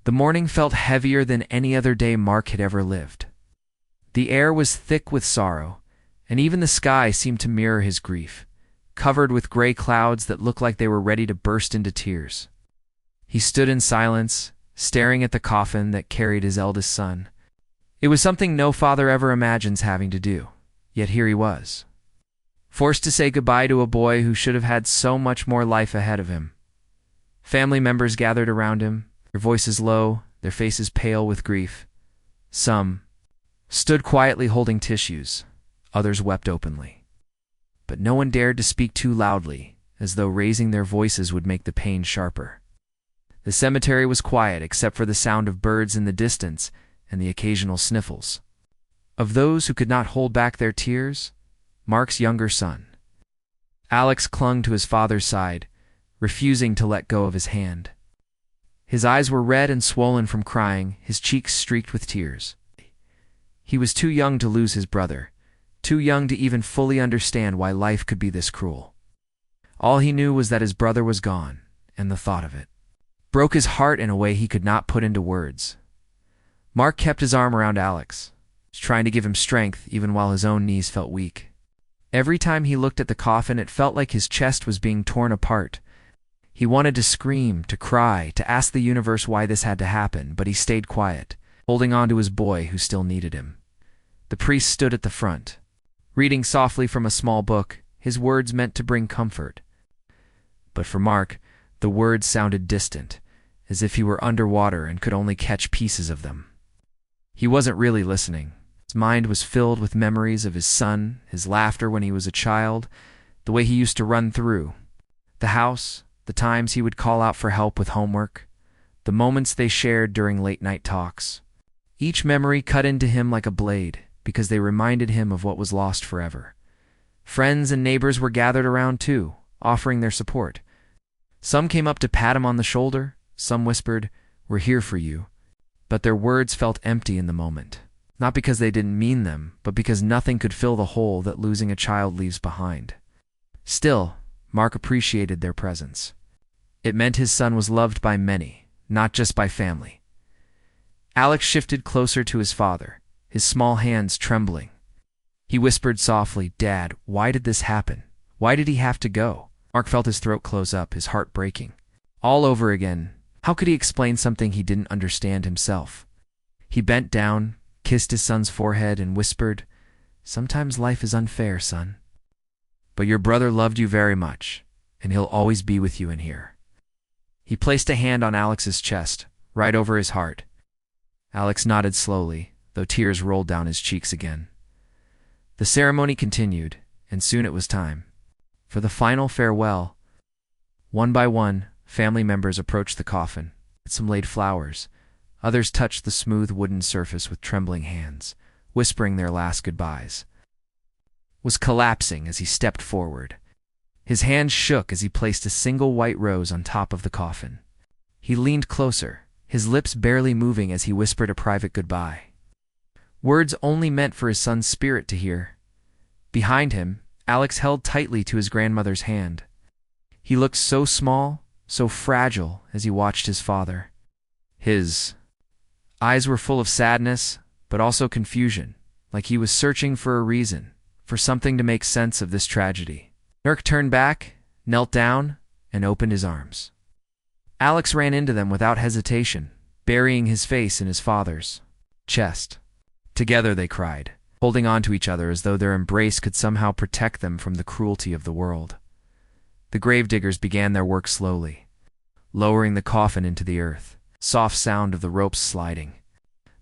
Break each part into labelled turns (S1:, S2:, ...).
S1: The morning felt heavier than any other day Mark had ever lived. The air was thick with sorrow, and even the sky seemed to mirror his grief, covered with gray clouds that looked like they were ready to burst into tears. He stood in silence, staring at the coffin that carried his eldest son. It was something no father ever imagines having to do, yet here he was, forced to say goodbye to a boy who should have had so much more life ahead of him. Family members gathered around him, their voices low, their faces pale with grief. Some stood quietly holding tissues, others wept openly. But no one dared to speak too loudly, as though raising their voices would make the pain sharper. The cemetery was quiet except for the sound of birds in the distance and the occasional sniffles of those who could not hold back their tears. Mark's younger son, Alex, clung to his father's side, refusing to let go of his hand. His eyes were red and swollen from crying, his cheeks streaked with tears. He was too young to lose his brother, too young to even fully understand why life could be this cruel. All he knew was that his brother was gone, and the thought of it broke his heart in a way he could not put into words. Mark kept his arm around Alex, trying to give him strength even while his own knees felt weak. Every time he looked at the coffin, it felt like his chest was being torn apart. He wanted to scream, to cry, to ask the universe why this had to happen, but he stayed quiet, holding on to his boy who still needed him. The priest stood at the front, reading softly from a small book, his words meant to bring comfort. But for Mark, the words sounded distant, as if he were underwater and could only catch pieces of them. He wasn't really listening. His mind was filled with memories of his son, his laughter when he was a child, the way he used to run through the house, the times he would call out for help with homework, the moments they shared during late-night talks. Each memory cut into him like a blade, because they reminded him of what was lost forever. Friends and neighbors were gathered around too, offering their support. Some came up to pat him on the shoulder, some whispered, "We're here for you," but their words felt empty in the moment. Not because they didn't mean them, but because nothing could fill the hole that losing a child leaves behind. Still, Mark appreciated their presence. It meant his son was loved by many, not just by family. Alex shifted closer to his father, his small hands trembling. He whispered softly, "Dad, why did this happen? Why did he have to go?" Mark felt his throat close up, his heart breaking. All over again, how could he explain something he didn't understand himself? He bent down, kissed his son's forehead, and whispered, "Sometimes life is unfair, son. But your brother loved you very much, and he'll always be with you in here." He placed a hand on Alex's chest, right over his heart. Alex nodded slowly, though tears rolled down his cheeks again. The ceremony continued, and soon it was time for the final farewell. One by one, family members approached the coffin. Some laid flowers. Others touched the smooth wooden surface with trembling hands, whispering their last goodbyes. Was collapsing as he stepped forward. His hands shook as he placed a single white rose on top of the coffin. He leaned closer, his lips barely moving as he whispered a private goodbye. Words only meant for his son's spirit to hear. Behind him, Alex held tightly to his grandmother's hand. He looked so small, so fragile as he watched his father. His eyes were full of sadness, but also confusion, like he was searching for a reason, for something to make sense of this tragedy. Nurk turned back, knelt down, and opened his arms. Alex ran into them without hesitation, burying his face in his father's chest. Together they cried, holding on to each other as though their embrace could somehow protect them from the cruelty of the world. The gravediggers began their work slowly, lowering the coffin into the earth, soft sound of the ropes sliding,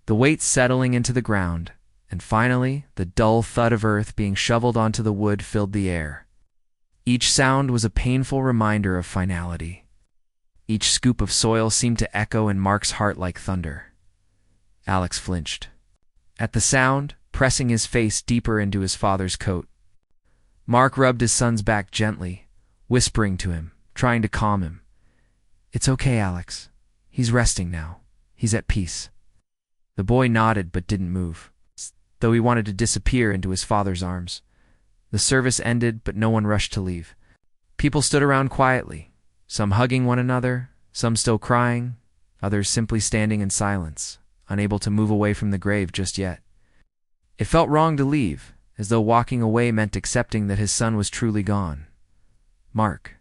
S1: the weight settling into the ground, and finally the dull thud of earth being shoveled onto the wood filled the air. Each sound was a painful reminder of finality. Each scoop of soil seemed to echo in Mark's heart like thunder. Alex flinched at the sound, pressing his face deeper into his father's coat. Mark rubbed his son's back gently, whispering to him, trying to calm him. "It's okay, Alex. He's resting now. He's at peace." The boy nodded but didn't move, though he wanted to disappear into his father's arms. The service ended, but no one rushed to leave. People stood around quietly, some hugging one another, some still crying, others simply standing in silence, unable to move away from the grave just yet. It felt wrong to leave, as though walking away meant accepting that his son was truly gone. Mark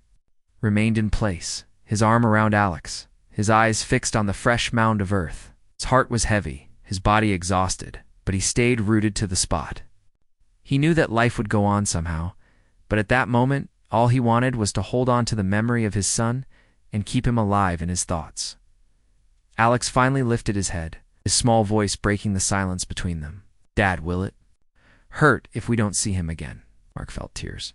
S1: remained in place, his arm around Alex, his eyes fixed on the fresh mound of earth. His heart was heavy, his body exhausted, but he stayed rooted to the spot. He knew that life would go on somehow, but at that moment, all he wanted was to hold on to the memory of his son and keep him alive in his thoughts. Alex finally lifted his head, his small voice breaking the silence between them. "Dad, will it hurt if we don't see him again?" Mark felt tears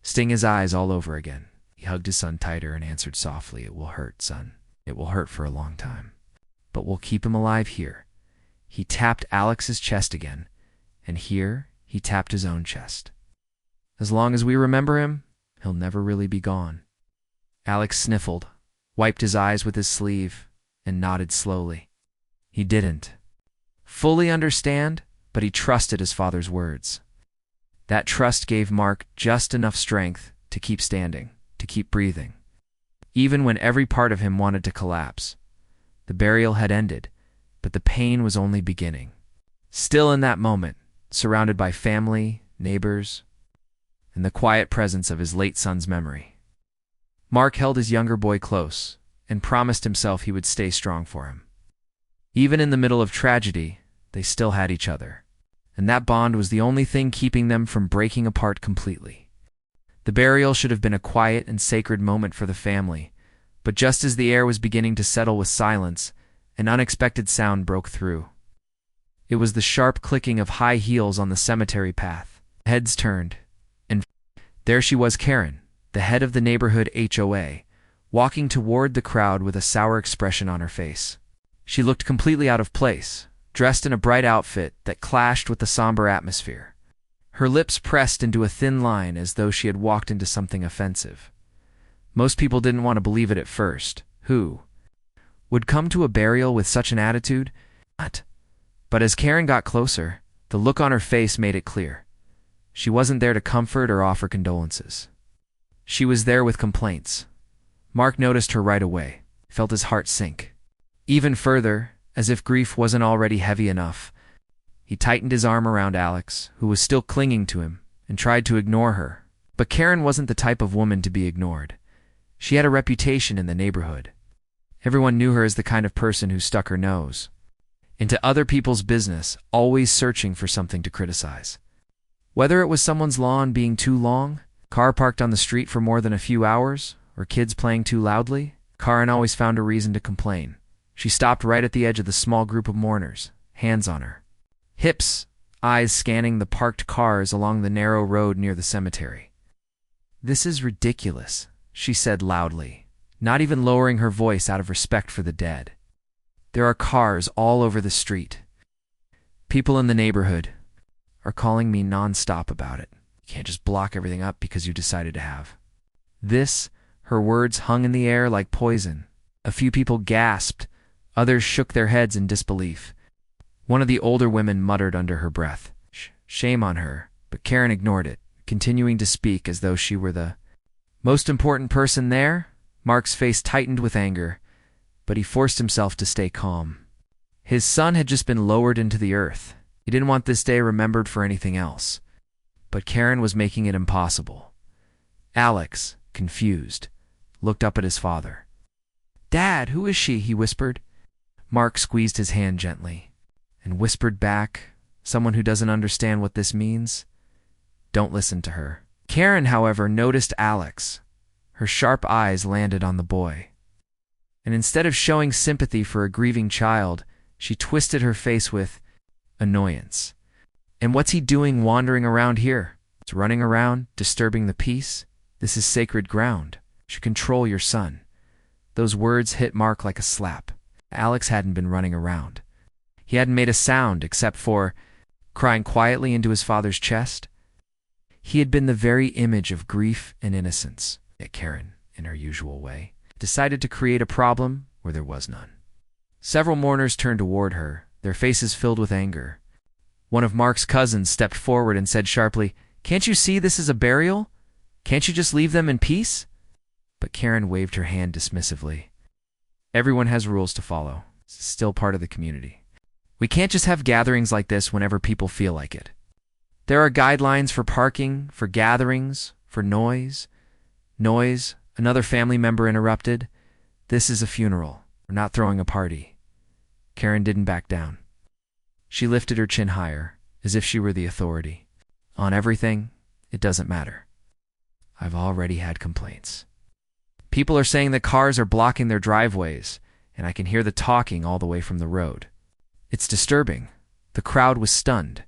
S1: sting his eyes all over again. He hugged his son tighter and answered softly, "It will hurt, son. It will hurt for a long time. But we'll keep him alive here." He tapped Alex's chest again, and here he tapped his own chest. "As long as we remember him, he'll never really be gone." Alex sniffled, wiped his eyes with his sleeve, and nodded slowly. He didn't fully understand, but he trusted his father's words. That trust gave Mark just enough strength to keep standing, to keep breathing, even when every part of him wanted to collapse. The burial had ended, but the pain was only beginning. Still in that moment, surrounded by family, neighbors, and the quiet presence of his late son's memory, Mark held his younger boy close and promised himself he would stay strong for him. Even in the middle of tragedy, they still had each other, and that bond was the only thing keeping them from breaking apart completely. The burial should have been a quiet and sacred moment for the family, but just as the air was beginning to settle with silence, an unexpected sound broke through. It was the sharp clicking of high heels on the cemetery path. Heads turned, and there she was, Karen, the head of the neighborhood HOA, walking toward the crowd with a sour expression on her face. She looked completely out of place, dressed in a bright outfit that clashed with the somber atmosphere. Her lips pressed into a thin line as though she had walked into something offensive. Most people didn't want to believe it at first. Who would come to a burial with such an attitude? Not. But as Karen got closer, the look on her face made it clear. She wasn't there to comfort or offer condolences. She was there with complaints. Mark noticed her right away, felt his heart sink. Even further, as if grief wasn't already heavy enough, he tightened his arm around Alex, who was still clinging to him, and tried to ignore her. But Karen wasn't the type of woman to be ignored. She had a reputation in the neighborhood. Everyone knew her as the kind of person who stuck her nose into other people's business, always searching for something to criticize. Whether it was someone's lawn being too long, car parked on the street for more than a few hours, or kids playing too loudly, Karen always found a reason to complain. She stopped right at the edge of the small group of mourners, hands on her hips, eyes scanning the parked cars along the narrow road near the cemetery. "This is ridiculous," she said loudly, not even lowering her voice out of respect for the dead. "There are cars all over the street. People in the neighborhood are calling me non-stop about it. You can't just block everything up because you decided to have." Her words hung in the air like poison. A few people gasped. Others shook their heads in disbelief. One of the older women muttered under her breath, "Shame on her," but Karen ignored it, continuing to speak as though she were the most important person there. Mark's face tightened with anger, but he forced himself to stay calm. His son had just been lowered into the earth. He didn't want this day remembered for anything else. But Karen was making it impossible. Alex, confused, looked up at his father. "Dad, who is she?" he whispered. Mark squeezed his hand gently and whispered back, "Someone who doesn't understand what this means. Don't listen to her." Karen, however, noticed Alex. Her sharp eyes landed on the boy. And instead of showing sympathy for a grieving child, she twisted her face with annoyance. "And what's he doing wandering around here? It's running around, disturbing the peace? This is sacred ground. You should control your son." Those words hit Mark like a slap. Alex hadn't been running around. He hadn't made a sound except for crying quietly into his father's chest. He had been the very image of grief and innocence. Yet Karen, in her usual way, decided to create a problem where there was none. Several mourners turned toward her, their faces filled with anger. One of Mark's cousins stepped forward and said sharply, "Can't you see this is a burial? Can't you just leave them in peace?" But Karen waved her hand dismissively. Everyone has rules to follow. It's still part of the community. We can't just have gatherings like this whenever people feel like it. There are guidelines for parking, for gatherings, for noise. Noise, another family member interrupted. This is a funeral. We're not throwing a party. Karen didn't back down. She lifted her chin higher, as if she were the authority. On everything, it doesn't matter. I've already had complaints. People are saying that cars are blocking their driveways, and I can hear the talking all the way from the road. It's disturbing. The crowd was stunned.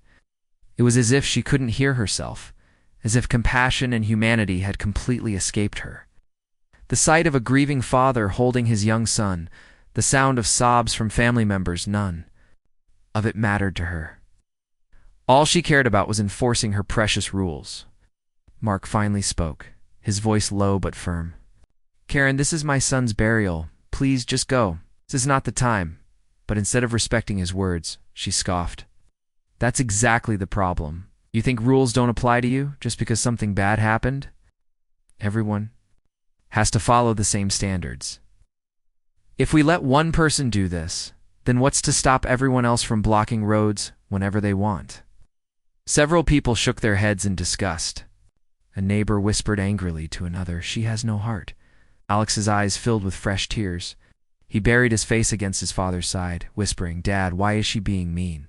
S1: It was as if she couldn't hear herself, as if compassion and humanity had completely escaped her. The sight of a grieving father holding his young son, the sound of sobs from family members, none of it mattered to her. All she cared about was enforcing her precious rules. Mark finally spoke, his voice low but firm. Karen, this is my son's burial. Please just go. This is not the time. But instead of respecting his words, she scoffed. That's exactly the problem. You think rules don't apply to you just because something bad happened? Everyone has to follow the same standards. If we let one person do this, then what's to stop everyone else from blocking roads whenever they want? Several people shook their heads in disgust. A neighbor whispered angrily to another, "She has no heart." Alex's eyes filled with fresh tears. He buried his face against his father's side, whispering, "Dad, why is she being mean?"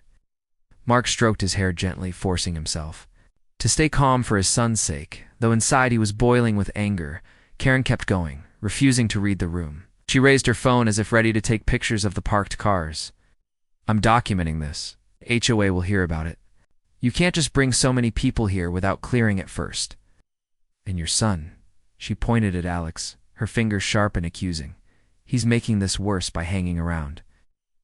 S1: Mark stroked his hair gently, forcing himself to stay calm for his son's sake. Though inside he was boiling with anger, Karen kept going, refusing to read the room. She raised her phone as if ready to take pictures of the parked cars. "I'm documenting this. HOA will hear about it. You can't just bring so many people here without clearing it first. And your son," she pointed at Alex, her fingers sharp and accusing. "He's making this worse by hanging around.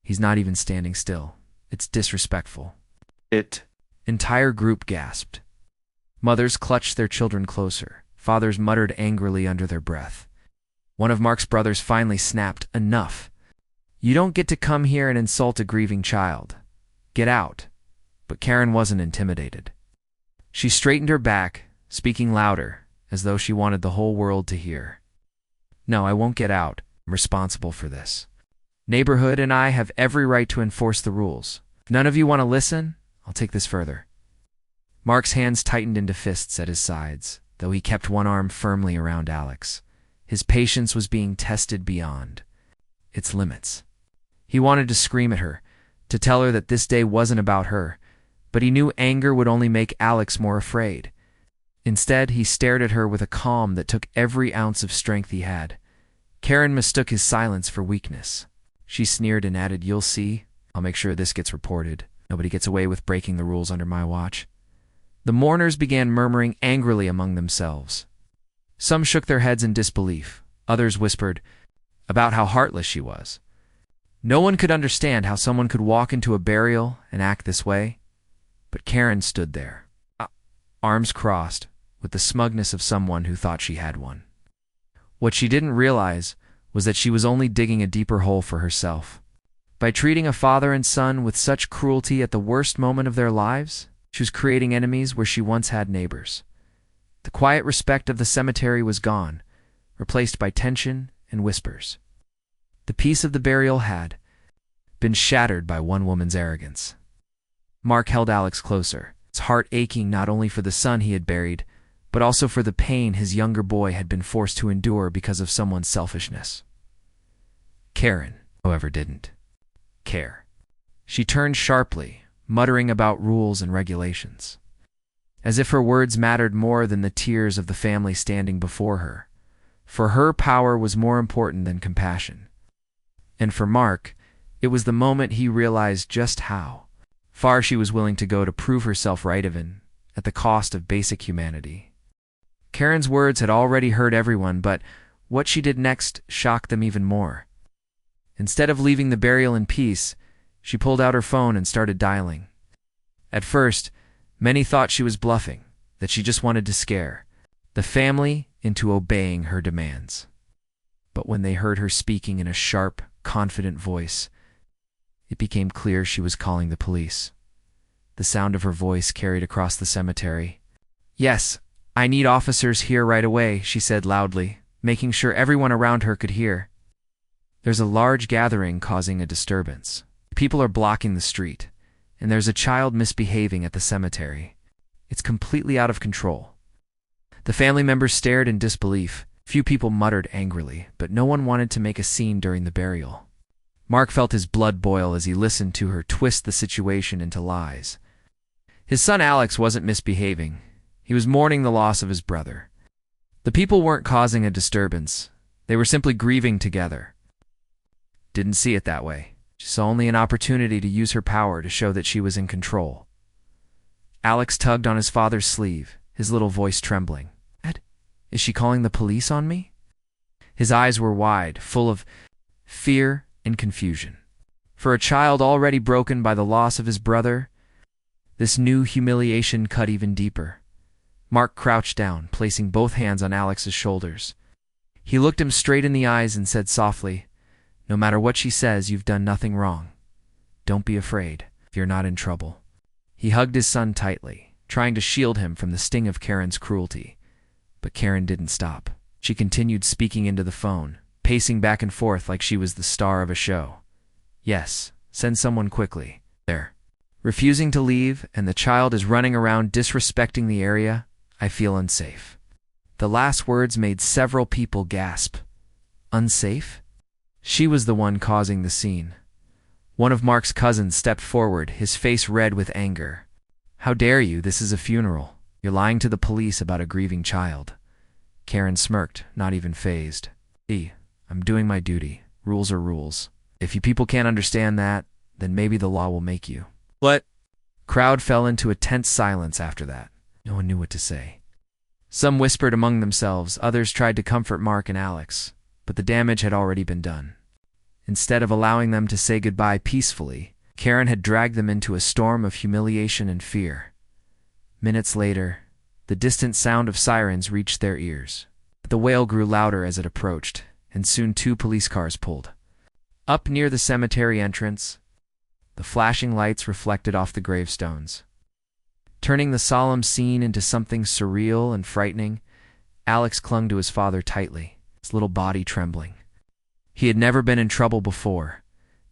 S1: He's not even standing still. It's disrespectful." Entire group gasped. Mothers clutched their children closer. Fathers muttered angrily under their breath. One of Mark's brothers finally snapped, "Enough. You don't get to come here and insult a grieving child. Get out." But Karen wasn't intimidated. She straightened her back, speaking louder, as though she wanted the whole world to hear. "No, I won't get out. I'm responsible for this. Neighborhood and I have every right to enforce the rules. If none of you want to listen, I'll take this further." Mark's hands tightened into fists at his sides, though he kept one arm firmly around Alex. His patience was being tested beyond its limits. He wanted to scream at her, to tell her that this day wasn't about her, but he knew anger would only make Alex more afraid. Instead, he stared at her with a calm that took every ounce of strength he had. Karen mistook his silence for weakness. She sneered and added, "You'll see. I'll make sure this gets reported. Nobody gets away with breaking the rules under my watch." The mourners began murmuring angrily among themselves. Some shook their heads in disbelief. Others whispered about how heartless she was. No one could understand how someone could walk into a burial and act this way. But Karen stood there, arms crossed, with the smugness of someone who thought she had one. What she didn't realize was that she was only digging a deeper hole for herself. By treating a father and son with such cruelty at the worst moment of their lives, she was creating enemies where she once had neighbors. The quiet respect of the cemetery was gone, replaced by tension and whispers. The peace of the burial had been shattered by one woman's arrogance. Mark held Alex closer, his heart aching not only for the son he had buried, but also for the pain his younger boy had been forced to endure because of someone's selfishness. Karen, however, didn't care. She turned sharply, muttering about rules and regulations, as if her words mattered more than the tears of the family standing before her. For her, power was more important than compassion. And for Mark, it was the moment he realized just how far she was willing to go to prove herself right, even at the cost of basic humanity. Karen's words had already hurt everyone, but what she did next shocked them even more. Instead of leaving the burial in peace, she pulled out her phone and started dialing. At first, many thought she was bluffing, that she just wanted to scare the family into obeying her demands. But when they heard her speaking in a sharp, confident voice, it became clear she was calling the police. The sound of her voice carried across the cemetery. "Yes, I need officers here right away," she said loudly, making sure everyone around her could hear. There's a large gathering causing a disturbance. People are blocking the street, and there's a child misbehaving at the cemetery. It's completely out of control. The family members stared in disbelief. Few people muttered angrily, but no one wanted to make a scene during the burial. Mark felt his blood boil as he listened to her twist the situation into lies. His son Alex wasn't misbehaving. He was mourning the loss of his brother. The people weren't causing a disturbance. They were simply grieving together. Didn't see it that way. She saw only an opportunity to use her power to show that she was in control. Alex tugged on his father's sleeve, his little voice trembling. "Ed, is she calling the police on me?" His eyes were wide, full of fear and confusion. For a child already broken by the loss of his brother, this new humiliation cut even deeper. Mark crouched down, placing both hands on Alex's shoulders. He looked him straight in the eyes and said softly, "No matter what she says, you've done nothing wrong. Don't be afraid. You're not in trouble." He hugged his son tightly, trying to shield him from the sting of Karen's cruelty. But Karen didn't stop. She continued speaking into the phone, pacing back and forth like she was the star of a show. "Yes, send someone quickly. There. Refusing to leave, and the child is running around disrespecting the area. I feel unsafe." The last words made several people gasp. Unsafe? She was the one causing the scene. One of Mark's cousins stepped forward, his face red with anger. "How dare you? This is a funeral. You're lying to the police about a grieving child." Karen smirked, not even fazed. "I'm doing my duty. Rules are rules. If you people can't understand that, then maybe the law will make you." "What?" Crowd fell into a tense silence after that. No one knew what to say. Some whispered among themselves, others tried to comfort Mark and Alex, but the damage had already been done. Instead of allowing them to say goodbye peacefully, Karen had dragged them into a storm of humiliation and fear. Minutes later, the distant sound of sirens reached their ears. The wail grew louder as it approached, and soon 2 police cars pulled up near the cemetery entrance. The flashing lights reflected off the gravestones, turning the solemn scene into something surreal and frightening. Alex clung to his father tightly, his little body trembling. He had never been in trouble before,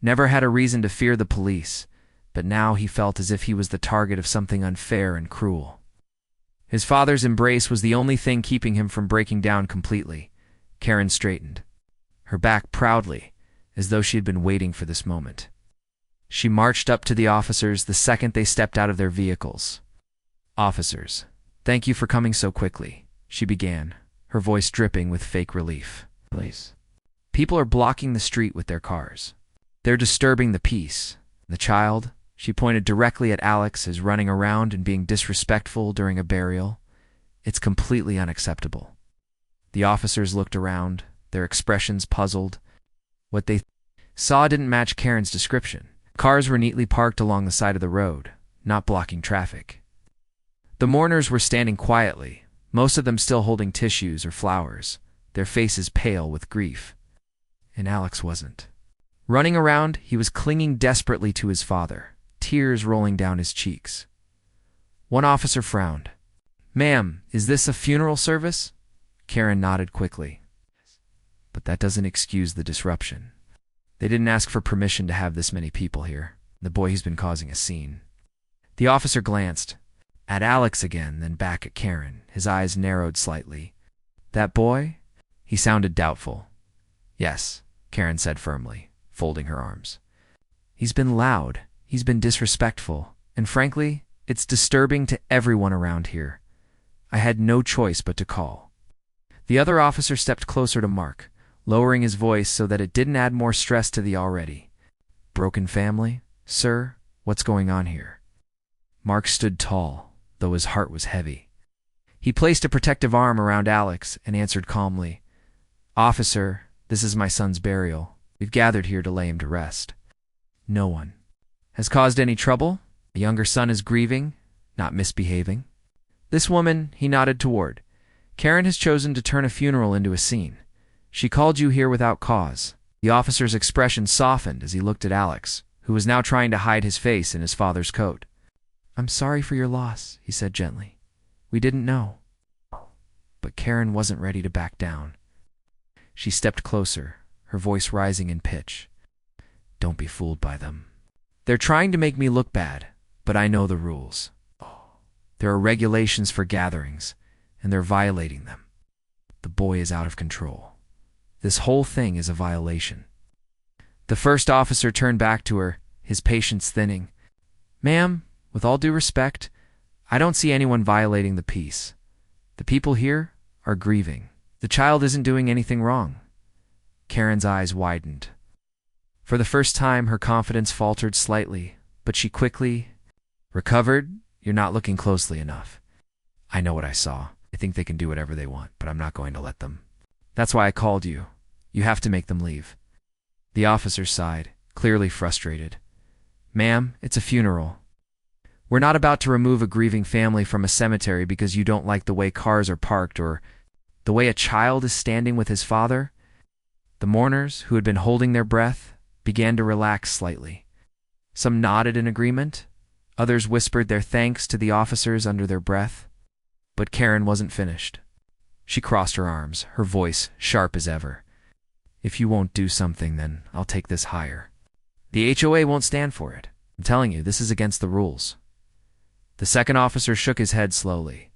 S1: never had a reason to fear the police, but now he felt as if he was the target of something unfair and cruel. His father's embrace was the only thing keeping him from breaking down completely. Karen straightened, her back proudly, as though she had been waiting for this moment. She marched up to the officers the second they stepped out of their vehicles. "Officers, thank you for coming so quickly," she began, her voice dripping with fake relief. "Please. People are blocking the street with their cars. They're disturbing the peace. The child," she pointed directly at Alex, "is running around and being disrespectful during a burial. It's completely unacceptable." The officers looked around, their expressions puzzled. What they saw didn't match Karen's description. Cars were neatly parked along the side of the road, not blocking traffic. The mourners were standing quietly, most of them still holding tissues or flowers, their faces pale with grief. And Alex wasn't. Running around, he was clinging desperately to his father, tears rolling down his cheeks. One officer frowned. "Ma'am, is this a funeral service?" Karen nodded quickly. "But that doesn't excuse the disruption. They didn't ask for permission to have this many people here. The boy who's been causing a scene." The officer glanced at Alex again, then back at Karen. His eyes narrowed slightly. "That boy?" He sounded doubtful. "Yes," Karen said firmly, folding her arms. "He's been loud, he's been disrespectful, and frankly, it's disturbing to everyone around here. I had no choice but to call." The other officer stepped closer to Mark, lowering his voice so that it didn't add more stress to the already. "Broken family? Sir, what's going on here?" Mark stood tall, though his heart was heavy. He placed a protective arm around Alex and answered calmly, "Officer, this is my son's burial. We've gathered here to lay him to rest. No one has caused any trouble. The younger son is grieving, not misbehaving. This woman," he nodded toward, "Karen has chosen to turn a funeral into a scene. She called you here without cause." The officer's expression softened as he looked at Alex, who was now trying to hide his face in his father's coat. "I'm sorry for your loss," he said gently. "We didn't know." But Karen wasn't ready to back down. She stepped closer, her voice rising in pitch. "Don't be fooled by them. They're trying to make me look bad, but I know the rules. There are regulations for gatherings, and they're violating them. The boy is out of control. This whole thing is a violation." The first officer turned back to her, his patience thinning. "Ma'am, with all due respect, I don't see anyone violating the peace. The people here are grieving. The child isn't doing anything wrong." Karen's eyes widened. For the first time, her confidence faltered slightly, but she quickly recovered. "You're not looking closely enough. I know what I saw. I think they can do whatever they want, but I'm not going to let them. That's why I called you. You have to make them leave." The officer sighed, clearly frustrated. "Ma'am, it's a funeral. We're not about to remove a grieving family from a cemetery because you don't like the way cars are parked or the way a child is standing with his father." The mourners, who had been holding their breath, began to relax slightly. Some nodded in agreement. Others whispered their thanks to the officers under their breath. But Karen wasn't finished. She crossed her arms, her voice sharp as ever. "If you won't do something, then I'll take this higher. The HOA won't stand for it. I'm telling you, this is against the rules." The second officer shook his head slowly.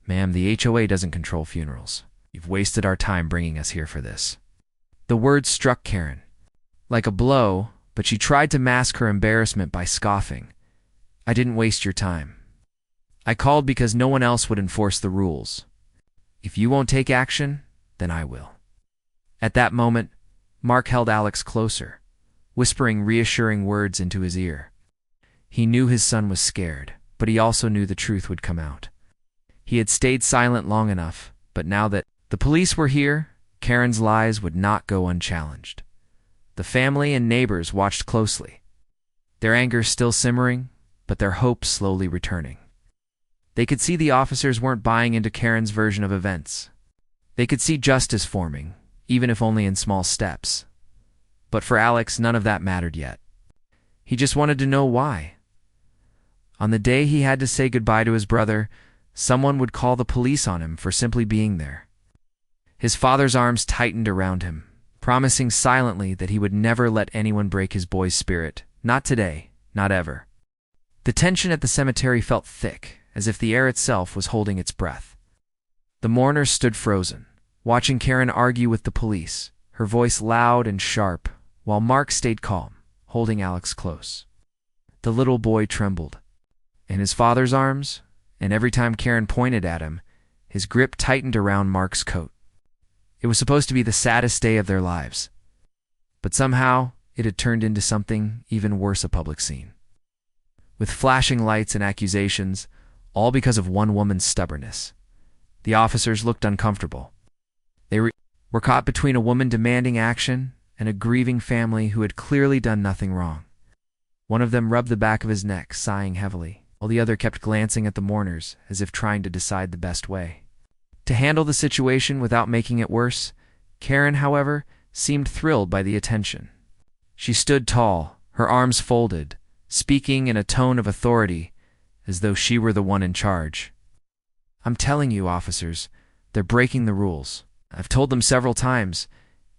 S1: "Ma'am, the HOA doesn't control funerals. You've wasted our time bringing us here for this." The words struck Karen like a blow, but she tried to mask her embarrassment by scoffing. "I didn't waste your time. I called because no one else would enforce the rules. If you won't take action, then I will." At that moment, Mark held Alex closer, whispering reassuring words into his ear. He knew his son was scared, but he also knew the truth would come out. He had stayed silent long enough, but now that the police were here, Karen's lies would not go unchallenged. The family and neighbors watched closely, their anger still simmering, but their hope slowly returning. They could see the officers weren't buying into Karen's version of events. They could see justice forming, even if only in small steps. But for Alex, none of that mattered yet. He just wanted to know why. On the day he had to say goodbye to his brother, someone would call the police on him for simply being there. His father's arms tightened around him, promising silently that he would never let anyone break his boy's spirit. Not today, not ever. The tension at the cemetery felt thick, as if the air itself was holding its breath. The mourners stood frozen, watching Karen argue with the police, her voice loud and sharp, while Mark stayed calm, holding Alex close. The little boy trembled in his father's arms, and every time Karen pointed at him, his grip tightened around Mark's coat. It was supposed to be the saddest day of their lives, but somehow it had turned into something even worse, a public scene. With flashing lights and accusations, all because of one woman's stubbornness. The officers looked uncomfortable. They were caught between a woman demanding action and a grieving family who had clearly done nothing wrong. One of them rubbed the back of his neck, sighing heavily, while the other kept glancing at the mourners as if trying to decide the best way to handle the situation without making it worse. Karen, however, seemed thrilled by the attention. She stood tall, her arms folded, speaking in a tone of authority, as though she were the one in charge. "I'm telling you, officers, they're breaking the rules. I've told them several times,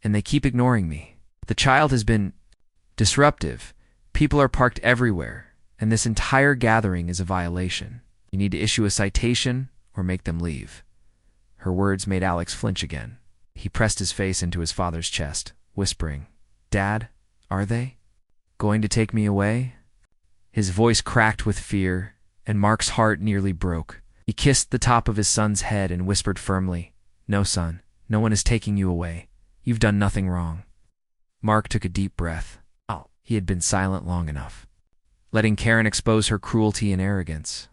S1: and they keep ignoring me. The child has been disruptive. People are parked everywhere, and this entire gathering is a violation. You need to issue a citation or make them leave." Her words made Alex flinch again. He pressed his face into his father's chest, whispering, "Dad, are they going to take me away?" His voice cracked with fear, and Mark's heart nearly broke. He kissed the top of his son's head and whispered firmly, "No, son, no one is taking you away. You've done nothing wrong." Mark took a deep breath. He had been silent long enough, letting Karen expose her cruelty and arrogance.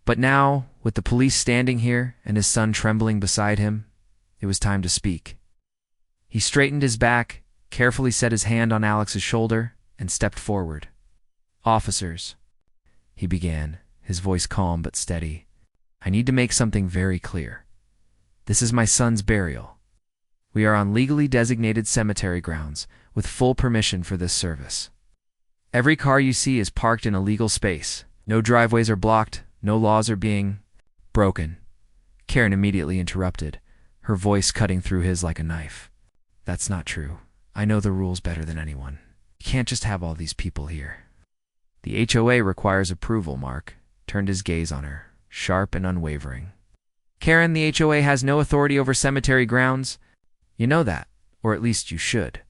S1: But now, with the police standing here and his son trembling beside him, it was time to speak. He straightened his back, carefully set his hand on Alex's shoulder, and stepped forward. "Officers," he began, his voice calm but steady, "I need to make something very clear. This is my son's burial. We are on legally designated cemetery grounds, with full permission for this service. Every car you see is parked in a legal space. No driveways are blocked, no laws are being broken." Karen immediately interrupted, her voice cutting through his like a knife. "That's not true. I know the rules better than anyone. You can't just have all these people here. The HOA requires approval, Mark turned his gaze on her, sharp and unwavering. Karen, the HOA has no authority over cemetery grounds. You know that, or at least you should.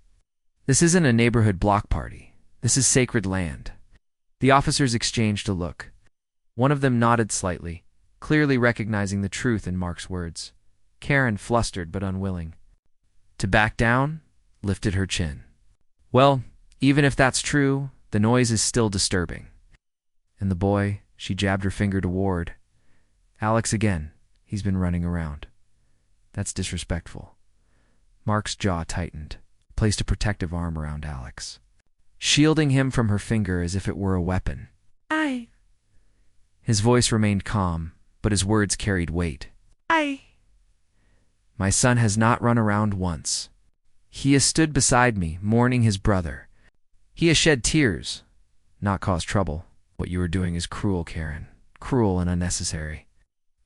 S1: This isn't a neighborhood block party. This is sacred land. The officers exchanged a look. One of them nodded slightly, clearly recognizing the truth in Mark's words. Karen, flustered but unwilling to back down, lifted her chin. Well, even if that's true, the noise is still disturbing. And the boy, she jabbed her finger toward. Alex again. He's been running around. That's disrespectful. Mark's jaw tightened, placed a protective arm around Alex, shielding him from her finger as if it were a weapon. His voice remained calm, but his words carried weight. My son has not run around once. He has stood beside me, mourning his brother. He has shed tears, not caused trouble. What you are doing is cruel, Karen. Cruel and unnecessary.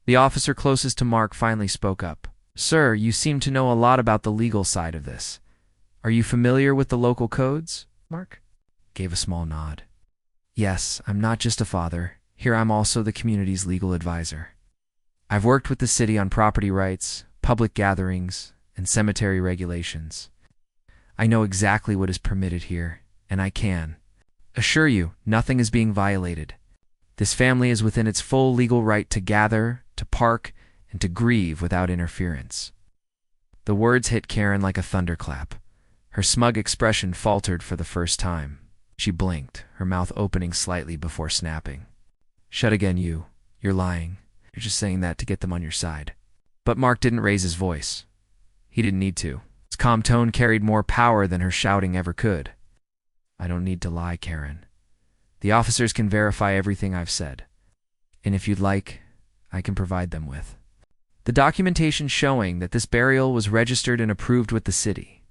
S1: The officer closest to Mark finally spoke up. Sir, you seem to know a lot about the legal side of this. Are you familiar with the local codes? Mark gave a small nod. Yes, I'm not just a father. Here I'm also the community's legal advisor. I've worked with the city on property rights, public gatherings, and cemetery regulations. I know exactly what is permitted here, and I can assure you nothing is being violated. This family is within its full legal right to gather, to park, and to grieve without interference. The words hit Karen like a thunderclap. Her smug expression faltered for the first time. She blinked, her mouth opening slightly before snapping. Shut again, you. You're lying. You're just saying that to get them on your side. But Mark didn't raise his voice. He didn't need to. His calm tone carried more power than her shouting ever could. I don't need to lie, Karen. The officers can verify everything I've said. And if you'd like, I can provide them with the documentation showing that this burial was registered and approved with the city.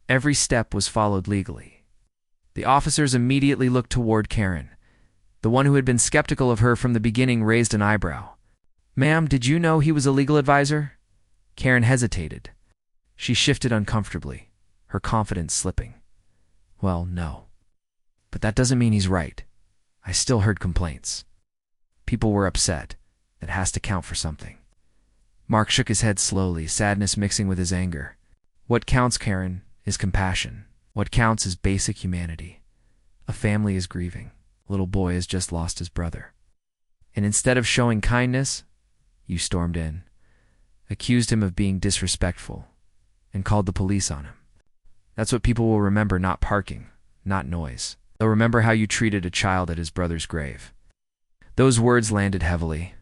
S1: Every step was followed legally. The officers immediately looked toward Karen. The one who had been skeptical of her from the beginning raised an eyebrow. Ma'am, did you know he was a legal advisor? Karen hesitated. She shifted uncomfortably, her confidence slipping. Well, no. But that doesn't mean he's right. I still heard complaints. People were upset. That has to count for something. Mark shook his head slowly, sadness mixing with his anger. What counts, Karen, is compassion. What counts is basic humanity. A family is grieving. A little boy has just lost his brother. And instead of showing kindness, you stormed in, accused him of being disrespectful, and called the police on him. That's what people will remember, not parking, not noise. They'll remember how you treated a child at his brother's grave. Those words landed heavily.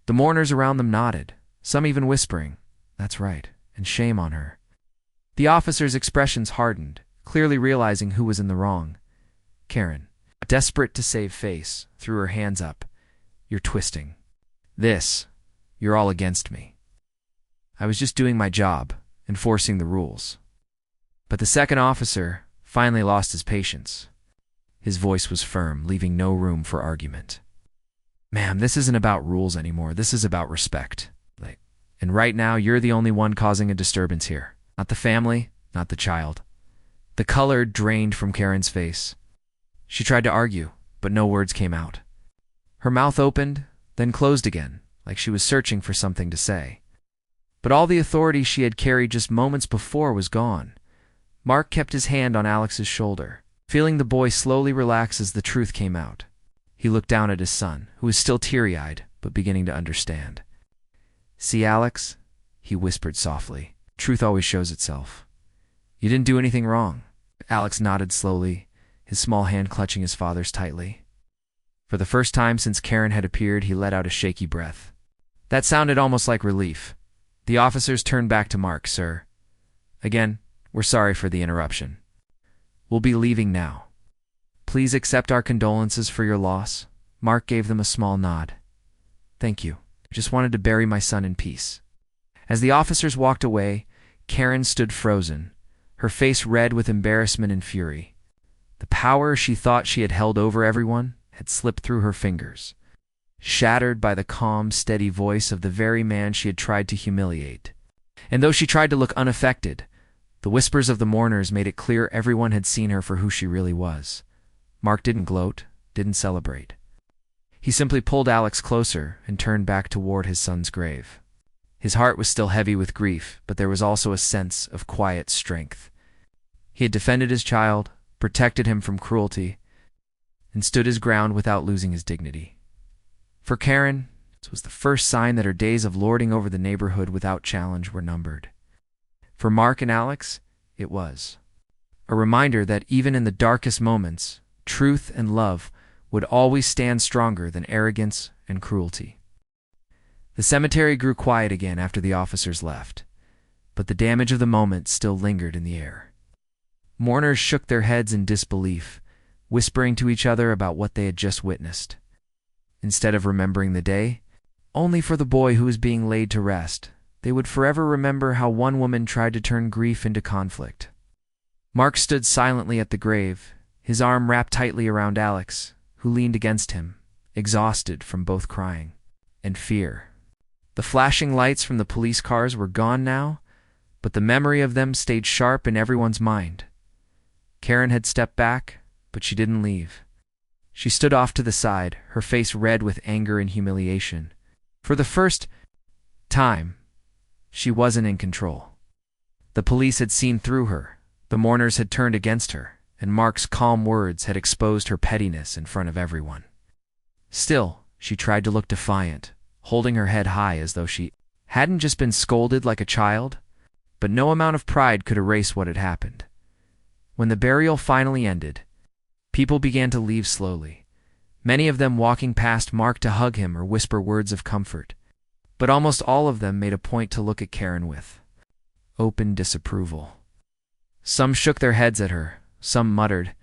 S1: The mourners around them nodded, some even whispering, that's right, and shame on her. The officers' expressions hardened, clearly realizing who was in the wrong. Karen, desperate to save face, threw her hands up. You're twisting. You're all against me. I was just doing my job, enforcing the rules. But the second officer finally lost his patience. His voice was firm, leaving no room for argument. Ma'am, this isn't about rules anymore. This is about respect. And right now, you're the only one causing a disturbance here. Not the family, not the child. The color drained from Karen's face. She tried to argue, but no words came out. Her mouth opened, then closed again, like she was searching for something to say. But all the authority she had carried just moments before was gone. Mark kept his hand on Alex's shoulder, feeling the boy slowly relax as the truth came out. He looked down at his son, who was still teary-eyed, but beginning to understand. See, Alex, he whispered softly, truth always shows itself. You didn't do anything wrong. Alex nodded slowly, his small hand clutching his father's tightly. For the first time since Karen had appeared, he let out a shaky breath. That sounded almost like relief. The officers turned back to Mark. Sir, again, we're sorry for the interruption. We'll be leaving now. Please accept our condolences for your loss. Mark gave them a small nod. Thank you. I just wanted to bury my son in peace. As the officers walked away, Karen stood frozen, her face red with embarrassment and fury. The power she thought she had held over everyone had slipped through her fingers, shattered by the calm, steady voice of the very man she had tried to humiliate. And though she tried to look unaffected, The whispers of the mourners made it clear everyone had seen her for who she really was. Mark didn't gloat, didn't celebrate. He simply pulled Alex closer and turned back toward his son's grave. His heart was still heavy with grief, but there was also a sense of quiet strength. He had defended his child, protected him from cruelty, and stood his ground without losing his dignity. For Karen, this was the first sign that her days of lording over the neighborhood without challenge were numbered. For Mark and Alex, it was a reminder that even in the darkest moments, truth and love would always stand stronger than arrogance and cruelty. The cemetery grew quiet again after the officers left, but the damage of the moment still lingered in the air. Mourners shook their heads in disbelief, whispering to each other about what they had just witnessed. Instead of remembering the day, only for the boy who was being laid to rest, they would forever remember how one woman tried to turn grief into conflict. Mark stood silently at the grave, his arm wrapped tightly around Alex, who leaned against him, exhausted from both crying and fear. The flashing lights from the police cars were gone now, but the memory of them stayed sharp in everyone's mind. Karen had stepped back, but she didn't leave. She stood off to the side, her face red with anger and humiliation. For the first time, she wasn't in control. The police had seen through her, the mourners had turned against her, and Mark's calm words had exposed her pettiness in front of everyone. Still, she tried to look defiant, holding her head high as though she hadn't just been scolded like a child, but no amount of pride could erase what had happened. When the burial finally ended, people began to leave slowly, many of them walking past Mark to hug him or whisper words of comfort. But almost all of them made a point to look at Karen with open disapproval. Some shook their heads at her, some muttered,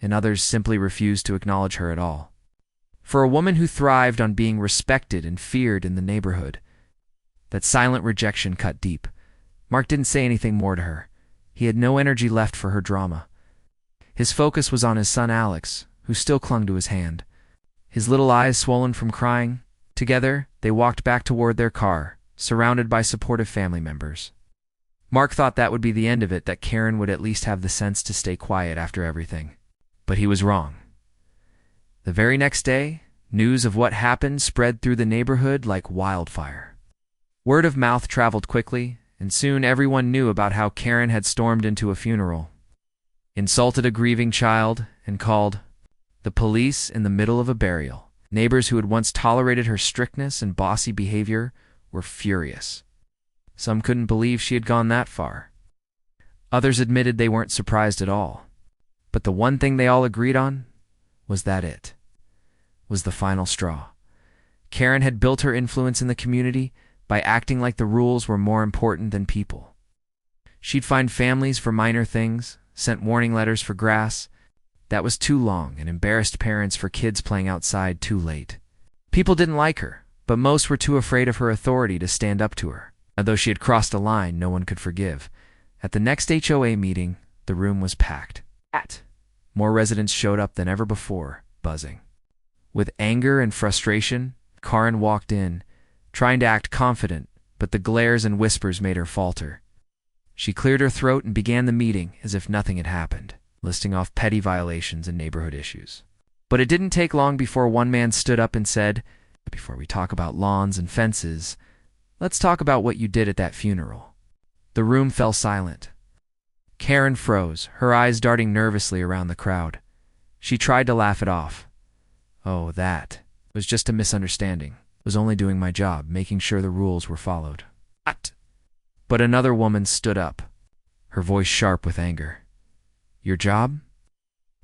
S1: and others simply refused to acknowledge her at all. For a woman who thrived on being respected and feared in the neighborhood, that silent rejection cut deep. Mark didn't say anything more to her. He had no energy left for her drama. His focus was on his son Alex, who still clung to his hand, his little eyes swollen from crying. Together, they walked back toward their car, surrounded by supportive family members. Mark thought that would be the end of it, that Karen would at least have the sense to stay quiet after everything. But he was wrong. The very next day, news of what happened spread through the neighborhood like wildfire. Word of mouth traveled quickly, and soon everyone knew about how Karen had stormed into a funeral, insulted a grieving child, and called the police in the middle of a burial. Neighbors who had once tolerated her strictness and bossy behavior were furious. Some couldn't believe she had gone that far. Others admitted they weren't surprised at all. But the one thing they all agreed on was that it was the final straw. Karen had built her influence in the community by acting like the rules were more important than people. She'd fined families for minor things, sent warning letters for grass that was too long, and embarrassed parents for kids playing outside too late. People didn't like her, but most were too afraid of her authority to stand up to her. Although she had crossed a line no one could forgive. At the next HOA meeting, the room was packed. More residents showed up than ever before, buzzing. With anger and frustration, Karen walked in, trying to act confident, but the glares and whispers made her falter. She cleared her throat and began the meeting as if nothing had happened, listing off petty violations and neighborhood issues. But it didn't take long before one man stood up and said, "Before we talk about lawns and fences, let's talk about what you did at that funeral." The room fell silent. Karen froze, her eyes darting nervously around the crowd. She tried to laugh it off. "Oh, that was just a misunderstanding. I was only doing my job, making sure the rules were followed." But another woman stood up, her voice sharp with anger. "Your job?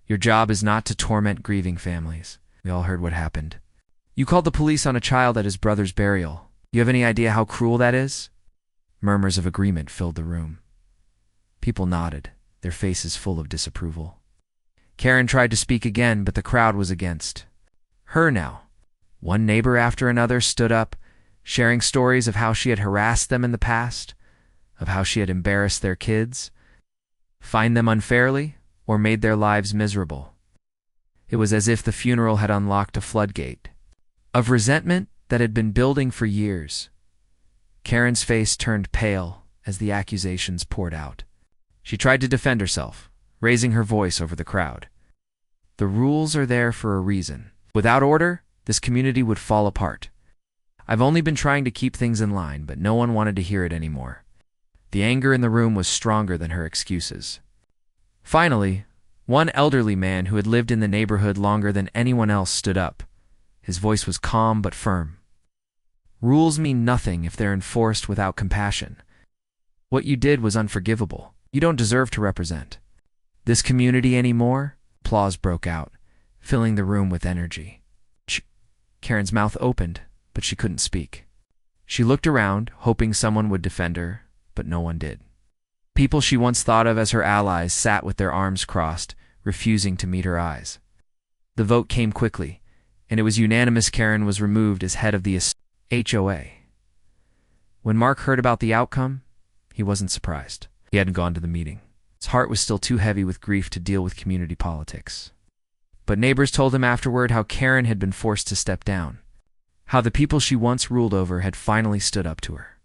S1: Your job is not to torment grieving families." We all heard what happened. "You called the police on a child at his brother's burial. You have any idea how cruel that is?" Murmurs of agreement filled the room. People nodded, their faces full of disapproval. Karen tried to speak again, but the crowd was against her now. One neighbor after another stood up, sharing stories of how she had harassed them in the past, of how she had embarrassed their kids, fined them unfairly, or made their lives miserable. It was as if the funeral had unlocked a floodgate of resentment that had been building for years. Karen's face turned pale as the accusations poured out. She tried to defend herself, raising her voice over the crowd. The rules are there for a reason. Without order, this community would fall apart. I've only been trying to keep things in line, but no one wanted to hear it anymore. The anger in the room was stronger than her excuses. Finally, one elderly man who had lived in the neighborhood longer than anyone else stood up. His voice was calm but firm. Rules mean nothing if they're enforced without compassion. What you did was unforgivable. You don't deserve to represent this community anymore. Applause broke out, filling the room with energy. Karen's mouth opened, but she couldn't speak. She looked around, hoping someone would defend her, but no one did. People she once thought of as her allies sat with their arms crossed, refusing to meet her eyes. The vote came quickly, and it was unanimous. Karen was removed as head of the HOA. When Mark heard about the outcome, he wasn't surprised. He hadn't gone to the meeting. His heart was still too heavy with grief to deal with community politics. But neighbors told him afterward how Karen had been forced to step down, how the people she once ruled over had finally stood up to her.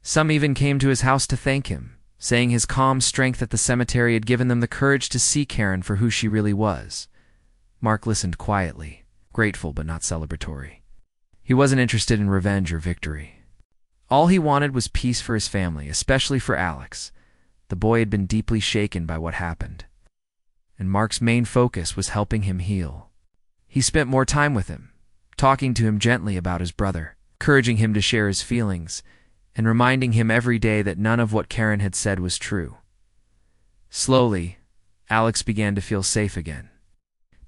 S1: Some even came to his house to thank him, saying his calm strength at the cemetery had given them the courage to see Karen for who she really was. Mark listened quietly, grateful but not celebratory. He wasn't interested in revenge or victory. All he wanted was peace for his family, especially for Alex. The boy had been deeply shaken by what happened, and Mark's main focus was helping him heal. He spent more time with him, talking to him gently about his brother, encouraging him to share his feelings, and reminding him every day that none of what Karen had said was true. Slowly, Alex began to feel safe again.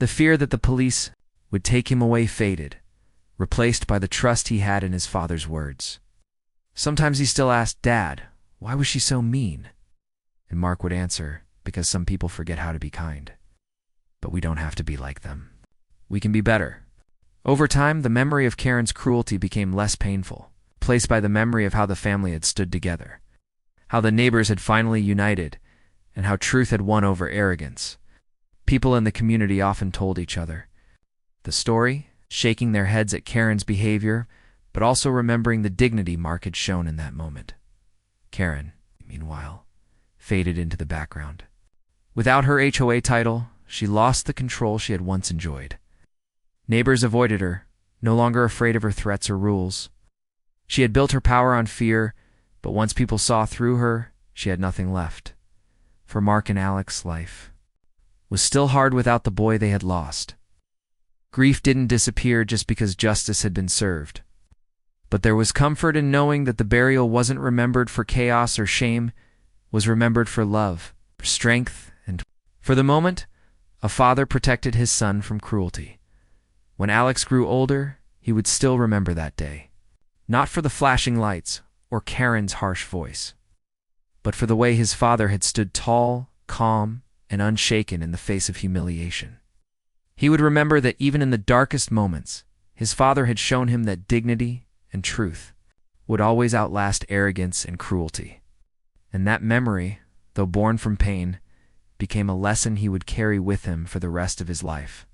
S1: The fear that the police would take him away faded, replaced by the trust he had in his father's words. Sometimes he still asked, "Dad, why was she so mean?" And Mark would answer, "Because some people forget how to be kind. But we don't have to be like them. We can be better." Over time, the memory of Karen's cruelty became less painful, replaced by the memory of how the family had stood together, how the neighbors had finally united, and how truth had won over arrogance. People in the community often told each other the story, shaking their heads at Karen's behavior, but also remembering the dignity Mark had shown in that moment. Karen, meanwhile, faded into the background. Without her HOA title, she lost the control she had once enjoyed. Neighbors avoided her, no longer afraid of her threats or rules. She had built her power on fear, but once people saw through her, she had nothing left. For Mark and Alex, life was still hard without the boy they had lost. Grief didn't disappear just because justice had been served. But there was comfort in knowing that the burial wasn't remembered for chaos or shame, was remembered for love, for strength, and for the moment, a father protected his son from cruelty. When Alex grew older, he would still remember that day, not for the flashing lights or Karen's harsh voice, but for the way his father had stood tall, calm, and unshaken in the face of humiliation. He would remember that even in the darkest moments, his father had shown him that dignity and truth would always outlast arrogance and cruelty. And that memory, though born from pain, became a lesson he would carry with him for the rest of his life.